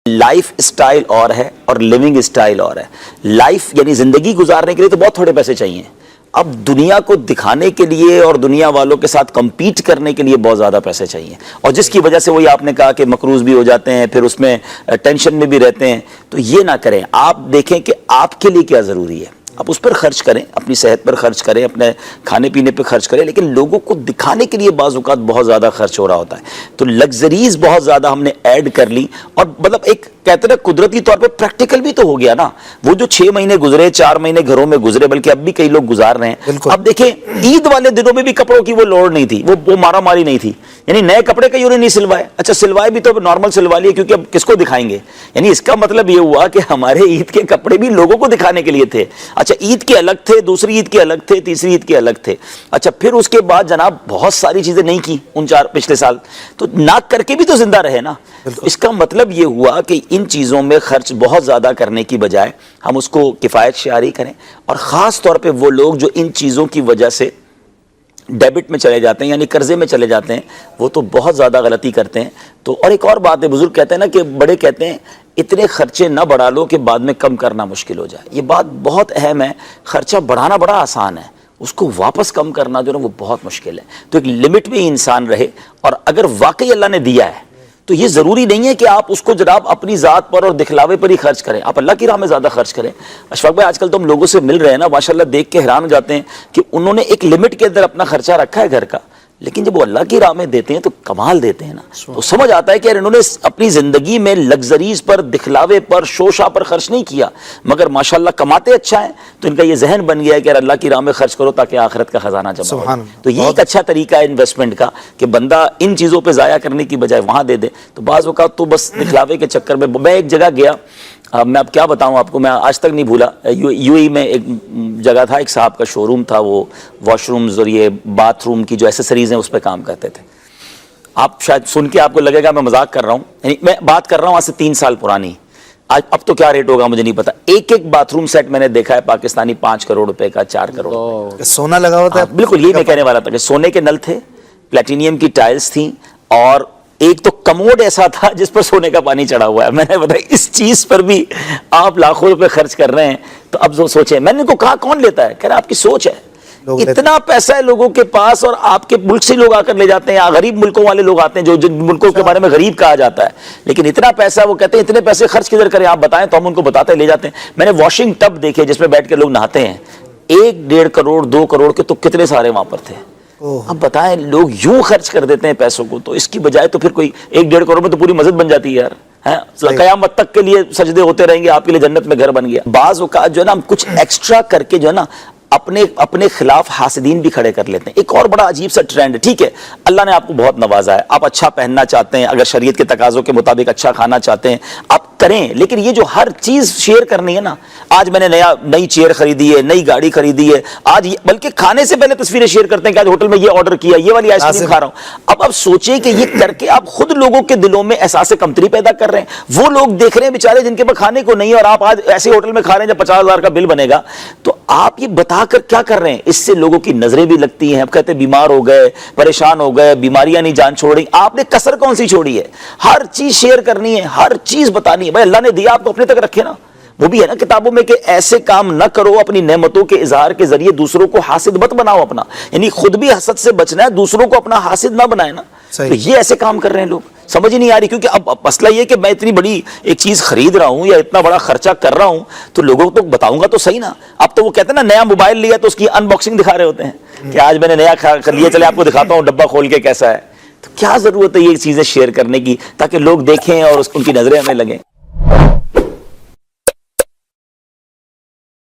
Life style اور ہے اور لیونگ اسٹائل اور ہے. لائف یعنی زندگی گزارنے کے لیے تو بہت تھوڑے پیسے چاہیے. اب دنیا کو دکھانے کے لیے اور دنیا والوں کے ساتھ کمپیٹ کرنے کے لیے بہت زیادہ پیسے چاہیے, اور جس کی وجہ سے وہی آپ نے کہا کہ مقروض بھی ہو جاتے ہیں, پھر اس میں ٹینشن میں بھی رہتے ہیں. تو یہ نہ کریں. آپ دیکھیں کہ آپ کے لیے کیا ضروری ہے, آپ اس پر خرچ کریں, اپنی صحت پر خرچ کریں, اپنے کھانے پینے پہ خرچ کریں, لیکن لوگوں کو دکھانے کے لیے بعض اوقات بہت زیادہ خرچ ہو رہا ہوتا ہے. تو لگژریز بہت زیادہ ہم نے ایڈ کر لی, اور مطلب ایک کہتے ہیں قدرتی طور پہ پریکٹیکل بھی تو ہو گیا نا. وہ جو 6 مہینے گزرے, 4 مہینے گھروں میں گزرے, بلکہ اب بھی کئی لوگ گزار رہے ہیں. اب دیکھیں عید والے دنوں میں بھی کپڑوں کی وہ لوڑ نہیں تھی, وہ مارا ماری نہیں تھی. یعنی نئے کپڑے کئیوں نے نہیں سلوائے, اچھا سلوائے بھی تو نارمل سلوا لیے, کیونکہ اب کس کو دکھائیں گے. یعنی اس کا مطلب یہ ہوا کہ ہمارے عید کے کپڑے بھی لوگوں کو دکھانے کے لیے تھے. اچھا عید کے الگ تھے, دوسری عید کے الگ تھے, تیسری عید کے الگ تھے. اچھا پھر اس کے بعد جناب بہت ساری چیزیں نہیں کی ان 4 پچھلے سال, تو نہ کر کے بھی تو زندہ رہے نا. اس کا مطلب یہ ہوا کہ ان چیزوں میں خرچ بہت زیادہ کرنے کی بجائے ہم اس کو کفایت شعاری کریں. اور خاص طور پہ وہ لوگ جو ان چیزوں کی وجہ سے ڈیبٹ میں چلے جاتے ہیں, یعنی قرضے میں چلے جاتے ہیں, وہ تو بہت زیادہ غلطی کرتے ہیں. تو اور ایک اور بات ہے, بزرگ کہتے ہیں نا کہ بڑے کہتے ہیں اتنے خرچے نہ بڑھا لو کہ بعد میں کم کرنا مشکل ہو جائے. یہ بات بہت اہم ہے. خرچہ بڑھانا بڑا آسان ہے, اس کو واپس کم کرنا جو ہے وہ بہت مشکل ہے. تو ایک لمٹ میں انسان رہے, اور اگر واقعی اللہ نے دیا ہے تو یہ ضروری نہیں ہے کہ آپ اس کو جناب اپنی ذات پر اور دکھلاوے پر ہی خرچ کریں, آپ اللہ کی راہ میں زیادہ خرچ کریں. اشفاق بھائی, آج کل تو ہم لوگوں سے مل رہے ہیں نا, ماشاءاللہ دیکھ کے حیران ہو جاتے ہیں کہ انہوں نے ایک لمٹ کے اندر اپنا خرچہ رکھا ہے گھر کا, لیکن جب وہ اللہ کی راہ میں دیتے ہیں تو کمال دیتے ہیں نا. تو سمجھ آتا ہے کہ یار انہوں نے اپنی زندگی میں لگژریز پر, دکھلاوے پر, شوشا پر خرچ نہیں کیا, مگر ماشاءاللہ کماتے اچھا ہیں. تو ان کا یہ ذہن بن گیا ہے کہ یار اللہ کی راہ میں خرچ کرو تاکہ آخرت کا خزانہ جمع ہو. تو یہ ایک اچھا طریقہ ہے انویسٹمنٹ کا کہ بندہ ان چیزوں پہ ضائع کرنے کی بجائے وہاں دے دے. تو بعض اوقات تو بس دکھلاوے کے چکر میں ایک جگہ گیا, میں اب کیا بتاؤں آپ کو, میں آج تک نہیں بھولا. یو ای میں ایک جگہ تھا, ایک صاحب کا شو روم تھا, وہ واش رومز اور یہ باتھ روم کی جو ایسیسریز ہیں اس پہ کام کرتے تھے. آپ شاید سن کے آپ کو لگے گا میں مذاق کر رہا ہوں, یعنی میں بات کر رہا ہوں آج سے 3 سال پرانی. آج اب تو کیا ریٹ ہوگا مجھے نہیں پتا. ایک باتھ روم سیٹ میں نے دیکھا ہے پاکستانی 5 کروڑ روپے کا, 4 کروڑ روپے کا. سونا لگا ہوا تھا. بالکل یہی میں کہنے والا تھا کہ سونے کے نل تھے, پلیٹینیم کی ٹائلز تھیں, اور ایک تو کموڈ ایسا تھا جس پر سونے کا پانی چڑھا ہوا ہے. میں نے بتایا اس چیز پر بھی آپ لاکھوں روپے خرچ کر رہے ہیں. تو اب جو سوچیں, میں نے ان کو کہا کون لیتا ہے, کہہ رہا آپ کی سوچ ہے. اتنا پیسہ ہے لوگوں کے پاس, اور آپ کے ملک سے لوگ آ کر لے جاتے ہیں, غریب ملکوں والے لوگ آتے ہیں جو جن ملکوں کے بارے میں غریب کہا جاتا ہے, لیکن اتنا پیسہ وہ کہتے ہیں اتنے پیسے خرچ کدھر کریں آپ بتائیں. تو ہم ان کو بتاتے ہیں, لے جاتے ہیں. میں نے واشنگ ٹب دیکھے جس میں بیٹھ کے لوگ نہاتے ہیں, 1-1.5 کروڑ 2 کروڑ کے تو کتنے سارے وہاں پر تھے. اب بتائیں لوگ یوں خرچ کر دیتے ہیں پیسوں کو, تو اس کی بجائے تو پھر کوئی 1-1.5 کروڑ میں تو پوری مسجد بن جاتی ہے یار. قیامت تک کے لیے سجدے ہوتے رہیں گے, آپ کے لیے جنت میں گھر بن گیا. بعض اوقات جو ہے نا ہم کچھ ایکسٹرا کر کے جو ہے نا اپنے خلاف حاسدین بھی کھڑے کر لیتے ہیں. ایک اور بڑا عجیب سا ٹرینڈ ہے. ٹھیک ہے اللہ نے آپ کو بہت نوازا ہے, آپ اچھا پہننا چاہتے ہیں, اگر شریعت کے تقاضوں کے مطابق اچھا کھانا چاہتے ہیں آپ کریں, لیکن یہ جو ہر چیز شیئر کرنی ہے نا, آج میں نے نئی چیئر خریدی ہے, نئی گاڑی خریدی ہے آج, بلکہ کھانے سے پہلے تصویریں شیئر کرتے ہیں کہ آج ہوٹل میں یہ آرڈر کیا, یہ والی آئس کریم کھا رہا ہوں. اب سوچیں کہ یہ کر کے آپ خود لوگوں کے دلوں میں احساس کمتری پیدا کر رہے ہیں. وہ لوگ دیکھ رہے ہیں بیچارے جن کے پاس کھانے کو نہیں ہے, اور آپ آج ایسے ہوٹل میں کھا رہے ہیں جب 50,000 کا بل بنے گا. تو آپ یہ بتا کر کیا کر رہے ہیں, اس سے لوگوں کی نظریں بھی لگتی ہیں. اب کہتے ہیں بیمار ہو گئے, پریشان ہو گئے, بیماریاں نہیں جان چھوڑ رہی. آپ نے کسر کون سی چھوڑی ہے, ہر چیز شیئر کرنی ہے, ہر چیز بتانی ہے. بھائی اللہ نے دیا آپ کو اپنے تک رکھے نا, وہ بھی ہے نا کتابوں میں کہ ایسے کام نہ کرو, اپنی نعمتوں کے اظہار کے ذریعے دوسروں کو حاسد مت بناؤ اپنا, یعنی خود بھی حسد سے بچنا ہے, دوسروں کو اپنا حاسد نہ بنائے نا. تو یہ ایسے کام کر رہے ہیں لوگ, سمجھ ہی نہیں آ رہی. کیونکہ اب مسئلہ یہ کہ میں اتنی بڑی ایک چیز خرید رہا ہوں یا اتنا بڑا خرچہ کر رہا ہوں, تو لوگوں کو بتاؤں گا تو صحیح نا. اب تو وہ کہتے ہیں نا نیا موبائل لیا تو اس کی ان باکسنگ دکھا رہے ہوتے ہیں کہ آج میں نے نیا کر لیا, چلے آپ کو دکھاتا ہوں ڈبہ کھول کے کیسا ہے. تو کیا ضرورت ہے یہ چیزیں شیئر کرنے کی تاکہ لوگ دیکھیں اور ان کی نظریں ہمیں لگیں.